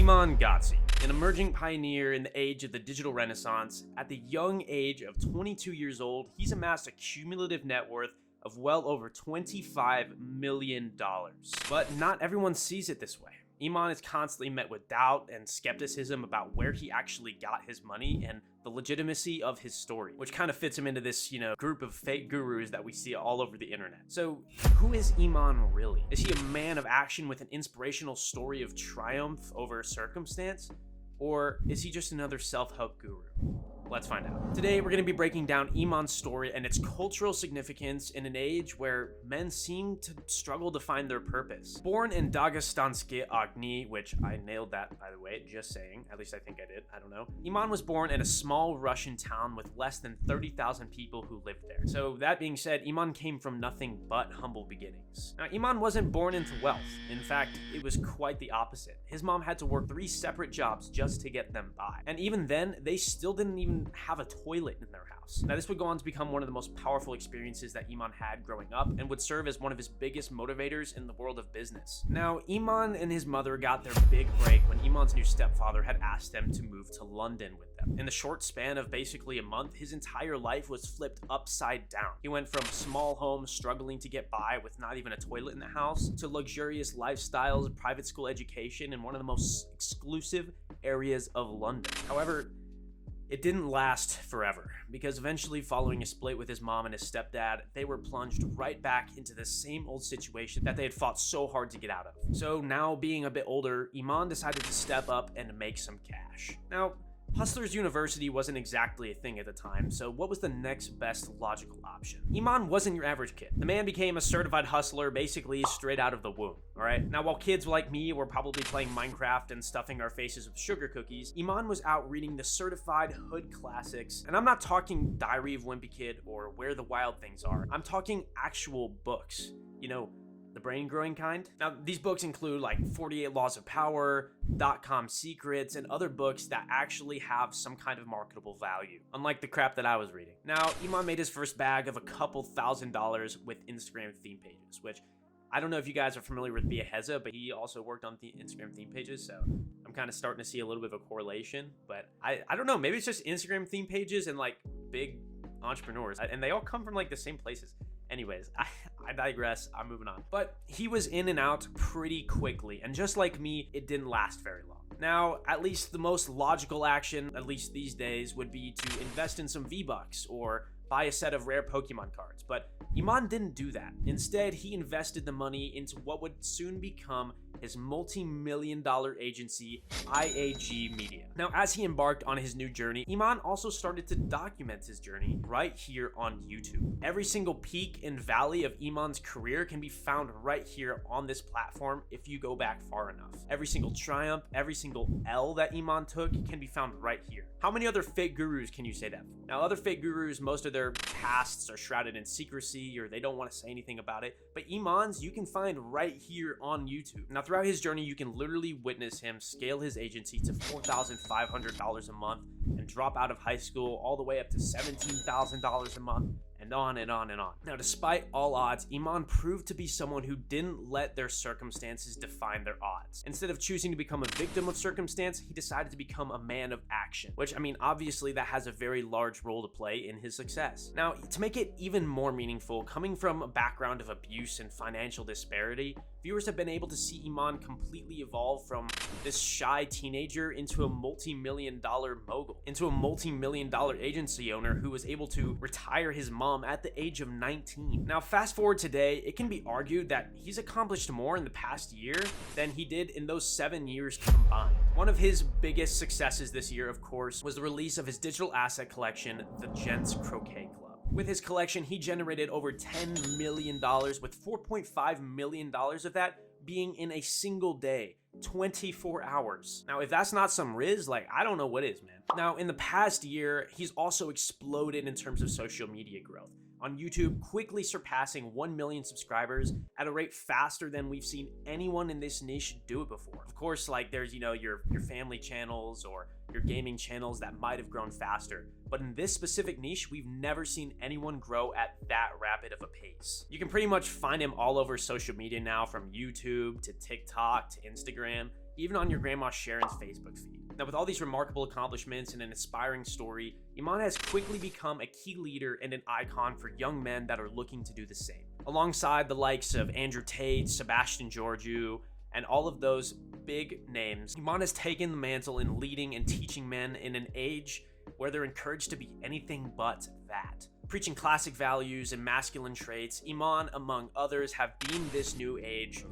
Iman Gadzhi, an emerging pioneer in the age of the digital renaissance. At the young age of 22 years old, he's amassed a cumulative net worth of well over $25 million. But not everyone sees it this way. Iman is constantly met with doubt and skepticism about where he actually got his money and the legitimacy of his story, which kind of fits him into this, group of fake gurus that we see all over the internet. So, who is Iman really? Is he a man of action with an inspirational story of triumph over circumstance? Or is he just another self-help guru? Let's find out. Today, we're going to be breaking down Iman's story and its cultural significance in an age where men seem to struggle to find their purpose. Born in Dagestansky Agni, which I nailed that, by the way, just saying. At least I think I did. I don't know. Iman was born in a small Russian town with less than 30,000 people who lived there. So that being said, Iman came from nothing but humble beginnings. Now, Iman wasn't born into wealth. In fact, it was quite the opposite. His mom had to work 3 separate jobs just to get them by. And even then, they still didn't even have a toilet in their house. Now, this would go on to become one of the most powerful experiences that Iman had growing up and would serve as one of his biggest motivators in the world of business. Now, Iman and his mother got their big break when Iman's new stepfather had asked them to move to London with them. In the short span of basically a month, his entire life was flipped upside down. He went from small homes struggling to get by with not even a toilet in the house to luxurious lifestyles, private school education, in one of the most exclusive areas of London. However, it didn't last forever, because eventually, following a split with his mom and his stepdad, they were plunged right back into the same old situation that they had fought so hard to get out of. So now, being a bit older, Iman decided to step up and make some cash. Now, Hustlers University wasn't exactly a thing at the time, so what was the next best logical option? Iman wasn't your average kid. The man became a certified hustler basically straight out of the womb, alright? Now, while kids like me were probably playing Minecraft and stuffing our faces with sugar cookies, Iman was out reading the certified hood classics, and I'm not talking Diary of Wimpy Kid or Where the Wild Things Are. I'm talking actual books. The brain-growing kind. Now, these books include like 48 Laws of Power, .com Secrets, and other books that actually have some kind of marketable value, unlike the crap that I was reading. Now, Iman made his first bag of a couple $1,000s with Instagram theme pages, which I don't know if you guys are familiar with Bia Heza, but he also worked on the Instagram theme pages, so I'm kind of starting to see a little bit of a correlation, but I don't know, maybe it's just Instagram theme pages and like big entrepreneurs, and they all come from like the same places. Anyways, I digress, I'm moving on. But he was in and out pretty quickly, and just like me, it didn't last very long. Now, at least the most logical action, at least these days, would be to invest in some V-Bucks or buy a set of rare Pokemon cards, but Iman didn't do that. Instead, he invested the money into what would soon become his multi-million-dollar agency, IAG Media. Now, as he embarked on his new journey, Iman also started to document his journey right here on YouTube. Every single peak and valley of Iman's career can be found right here on this platform if you go back far enough. Every single triumph, every single L that Iman took can be found right here. How many other fake gurus can you say that for? Now, other fake gurus, most of their pasts are shrouded in secrecy or they don't want to say anything about it, but Iman's you can find right here on YouTube. Now, throughout his journey, you can literally witness him scale his agency to $4,500 a month and drop out of high school all the way up to $17,000 a month, and on and on and on. Now, despite all odds, Iman proved to be someone who didn't let their circumstances define their odds. Instead of choosing to become a victim of circumstance, he decided to become a man of action, which, obviously that has a very large role to play in his success. Now, to make it even more meaningful, coming from a background of abuse and financial disparity, viewers have been able to see Iman completely evolve from this shy teenager into a multi-million-dollar mogul, into a multi-million-dollar agency owner who was able to retire his mom at the age of 19. Now, fast forward today, it can be argued that he's accomplished more in the past year than he did in those 7 years combined. One of his biggest successes this year, of course, was the release of his digital asset collection, the Gents Croquet Club. With his collection, he generated over $10 million, with $4.5 million of that being in a single day, 24 hours. Now, if that's not some riz, I don't know what is, man. Now, in the past year, he's also exploded in terms of social media growth. On YouTube, quickly surpassing 1 million subscribers at a rate faster than we've seen anyone in this niche do it before. Of course, there's, your family channels or your gaming channels that might have grown faster. But in this specific niche, we've never seen anyone grow at that rapid of a pace. You can pretty much find him all over social media now, from YouTube to TikTok to Instagram. even on your grandma Sharon's Facebook feed. Now, with all these remarkable accomplishments and an inspiring story, Iman has quickly become a key leader and an icon for young men that are looking to do the same. Alongside the likes of Andrew Tate, Sebastian Georgiou, and all of those big names, Iman has taken the mantle in leading and teaching men in an age where they're encouraged to be anything but that. Preaching classic values and masculine traits, Iman, among others, have deemed this new age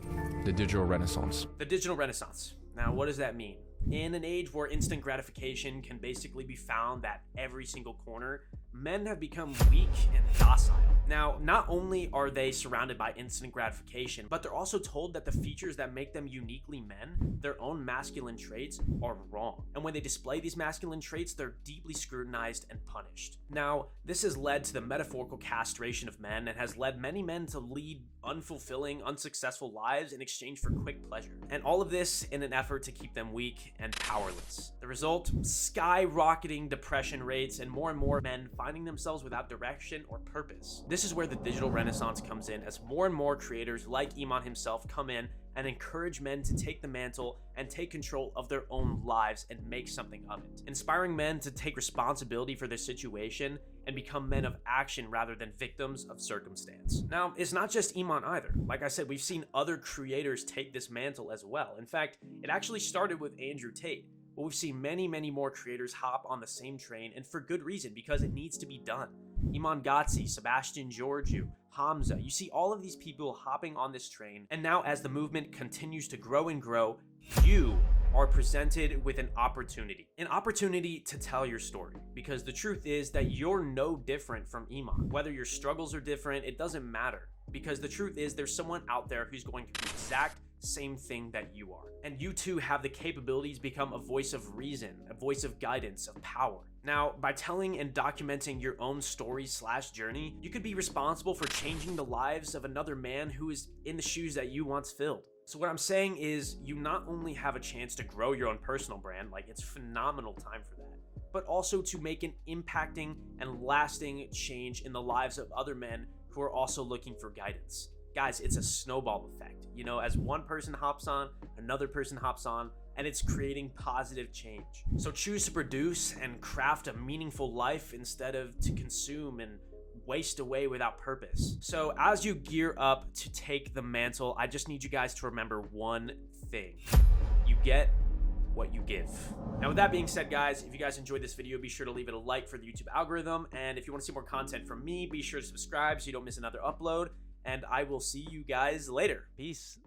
the digital renaissance. The digital renaissance. Now, what does that mean? In an age where instant gratification can basically be found at every single corner, men have become weak and docile. Now, not only are they surrounded by instant gratification, but they're also told that the features that make them uniquely men, their own masculine traits, are wrong. And when they display these masculine traits, they're deeply scrutinized and punished. Now, this has led to the metaphorical castration of men and has led many men to lead unfulfilling, unsuccessful lives in exchange for quick pleasure. And all of this in an effort to keep them weak and powerless. The result? Skyrocketing depression rates and more men finding themselves without direction or purpose. This is where the digital renaissance comes in, as more and more creators like Iman himself come in and encourage men to take the mantle and take control of their own lives and make something of it. Inspiring men to take responsibility for their situation and become men of action rather than victims of circumstance. Now, it's not just Iman either. Like I said, we've seen other creators take this mantle as well. In fact, it actually started with Andrew Tate. But we've seen many more creators hop on the same train, and for good reason, because it needs to be done. Iman Gadzhi, Sebastian Georgiou, Hamza, you see all of these people hopping on this train, and now as the movement continues to grow and grow, you are presented with an opportunity to tell your story, because the truth is that you're no different from Iman. Whether your struggles are different, it doesn't matter, because the truth is there's someone out there who's going to do the exact same thing that you are. And you too have the capabilities to become a voice of reason, a voice of guidance, of power. Now, by telling and documenting your own story/journey, you could be responsible for changing the lives of another man who is in the shoes that you once filled. So what I'm saying is, you not only have a chance to grow your own personal brand, like it's phenomenal time for that, but also to make an impacting and lasting change in the lives of other men who are also looking for guidance. Guys, it's a snowball effect. You know, as one person hops on, another person hops on, and it's creating positive change. So choose to produce and craft a meaningful life instead of to consume and waste away without purpose. So as you gear up to take the mantle, I just need you guys to remember one thing. You get what you give. Now, with that being said, guys, if you guys enjoyed this video, be sure to leave it a like for the YouTube algorithm. And if you want to see more content from me, be sure to subscribe so you don't miss another upload. And I will see you guys later. Peace.